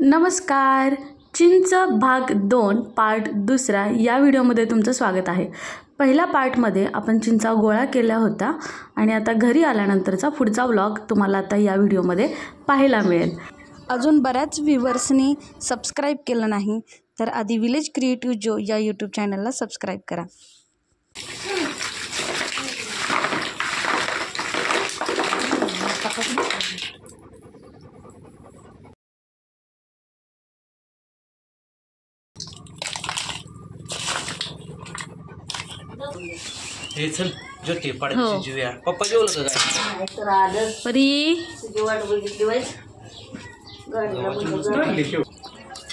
नमस्कार. चिंच भाग 2 पार्ट 2 या व्हिडिओमध्ये तुमचं स्वागत आहे. पहिल्या पार्टमध्ये आपण चिंचा गोळा केल्या होत्या आणि आता घरी आल्यानंतरचा पुढचा व्लॉग तुम्हाला आता या व्हिडिओमध्ये पाहायला मिळेल. अजून बऱ्याच व्ह्यूवर्सनी सबस्क्राईब केलं नाही तर आधी विलेज क्रिएटिव्ह जो या यूट्यूब चॅनलला सबस्क्राईब करा. हे चल जोते पाडायची जीव्या पप्पा जेवलं का काय परी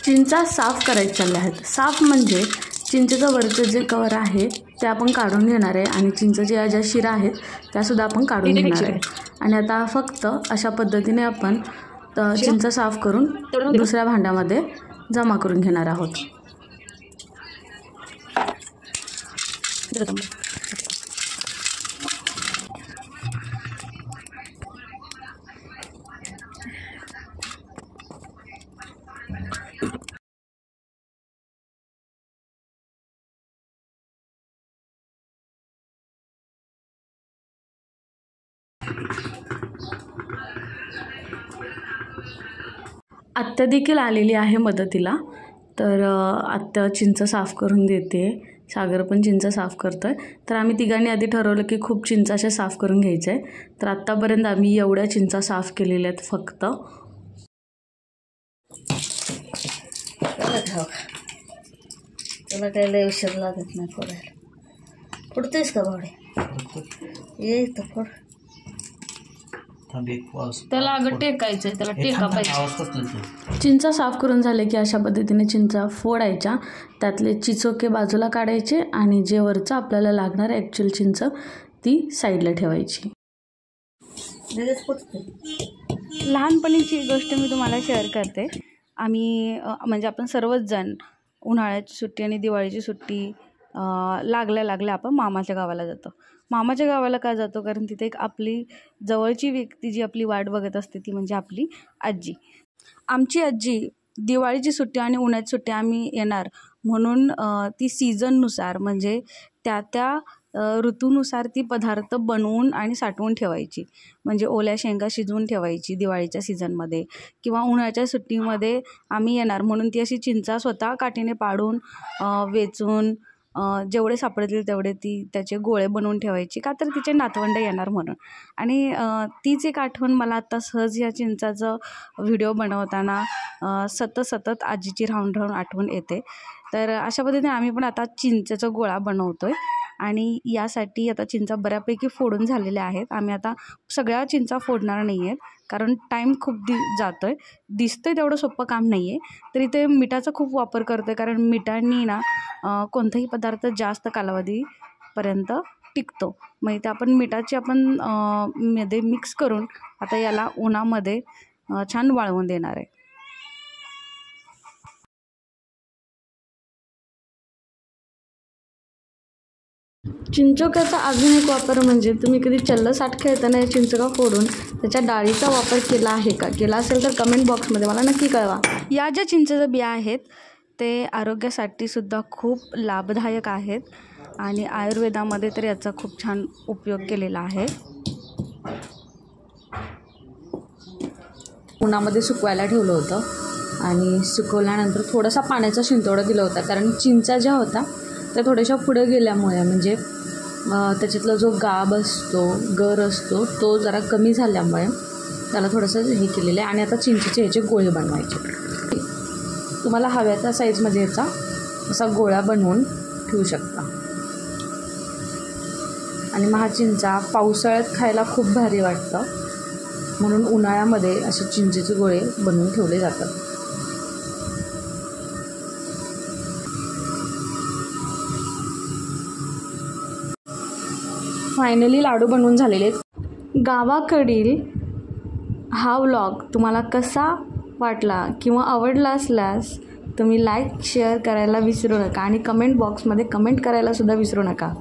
चिंचा साफ करायचे चालले आहेत. साफ म्हणजे चिंचेचं वरचं जे कवर आहे ते आपण काढून घेणार आहे आणि चिंचेच्या ज्या शिरा आहेत त्यासुद्धा आपण काढून घेणार आहे. आणि आता फक्त अशा पद्धतीने आपण चिंचा साफ करून दुसऱ्या भांड्यामध्ये जमा करून घेणार आहोत. आत्या देखील आलेली आहे मदतीला. तर आत्या चिंच साफ करून देते, सागर पण चिंच साफ करतोय. तर आम्ही तिघांनी आधी ठरवलं की खूप चिंचा अशा साफ करून घ्यायच्या आहे. तर आत्तापर्यंत आम्ही एवढ्या चिंचा साफ केलेल्या आहेत फक्त. त्याला काही लय उशीर लागत नाही फोडायला. फोडतेस का भावडे? ये तर फोड. त्याला अगं टेकायचं, त्याला टेका पाहिजे. चिंचा साफ करून झाले की अशा पद्धतीने चिंचा फोडायच्या, त्यातले चिचोके बाजूला काढायचे आणि जे वरचं आपल्याला लागणार ॲक्च्युअल चिंच ती साईडला ठेवायची. लहानपणीची गोष्ट मी तुम्हाला शेअर करते. आम्ही म्हणजे आपण सर्वच जण उन्हाळ्याची सुट्टी आणि दिवाळीची सुट्टी लागल्या आपण मामाच्या गावाला जातो. मामाच्या गावाला का जातो? कारण तिथे एक आपली जवळची व्यक्ती जी आपली वाट बघत असते ती म्हणजे आपली आजी. आमची आजी दिवाळीची सुट्टी आणि उन्हाळ्याची सुट्टी आम्ही येणार म्हणून ती सीझननुसार म्हणजे त्या ऋतूनुसार ती पदार्थ बनवून आणि साठवून ठेवायची. म्हणजे ओल्या शेंगा शिजवून ठेवायची दिवाळीच्या सीझनमध्ये किंवा उन्हाळ्याच्या सुट्टीमध्ये आम्ही येणार म्हणून ती अशी चिंचा स्वतः काठीने पाडून वेचून जेवढे सापडतील तेवढे ती त्याचे गोळे बनवून ठेवायची, का तर तिचे नातवंड येणार म्हणून. आणि तीच एक आठवण मला आत्ता सहज या चिंचाचं व्हिडिओ बनवताना सतत आजीची राहून आठवण येते. तर अशा पद्धतीने आम्ही पण आता चिंचेचा गोळा बनवतो आहे आणि यासाठी आता चिंचा बऱ्यापैकी फोडून झालेल्या आहेत. आम्ही आता सगळ्या चिंचा फोडणार नाही आहेत कारण टाईम खूप जातो आहे. दिसतं आहे तेवढं सोपं काम नाही आहे. तर इथे मिठाचा खूप वापर करतो आहे कारण मिठांनी ना कोणताही पदार्थ जास्त कालावधीपर्यंत टिकतो. मग इथे आपण मिठाची मध्ये मिक्स करून आता याला उन्हामध्ये छान वाळवून देणार आहे. चिंचोक्याचा अजून एक वापर म्हणजे तुम्ही कधी चल्लसाठ खेळताना या चिंचोका फोडून त्याच्या डाळीचा वापर केला आहे का? केला असेल तर कमेंट बॉक्समध्ये मला नक्की कळवा. या ज्या चिंचेच्या बिया आहेत ते आरोग्यासाठी सुद्धा खूप लाभदायक आहेत आणि आयुर्वेदामध्ये तर याचा खूप छान उपयोग केलेला आहे. उन्हामध्ये सुकवायला ठेवलं होतं आणि सुकवल्यानंतर थोडासा पाण्याचा शिंतोडा दिला होता कारण चिंचा ज्या होत्या त्या थोड्याशा पुढे गेल्यामुळे म्हणजे त्याच्यातला जो गर असतो तो जरा कमी झाल्यामुळे त्याला थोडंसं हे केलेलं आहे. आणि आता चिंचेचे ह्याचे गोळे बनवायचे. तुम्हाला हव्या त्या साईजमध्ये याचा असा गोळा बनवून ठेवू शकता. आणि मग हा चिंचा पावसाळ्यात खायला खूप भारी वाटतं म्हणून उन्हाळ्यामध्ये असे चिंचेचे गोळे बनवून ठेवले जातात. फायनली लाडू बनवून झालेले आहेत. गावाकडील हा व्लॉग तुम्हाला कसा वाटला किंवा आवडला असल्यास तुम्ही लाईक शेअर करायला विसरू नका आणि कमेंट बॉक्समध्ये कमेंट करायला सुद्धा विसरू नका.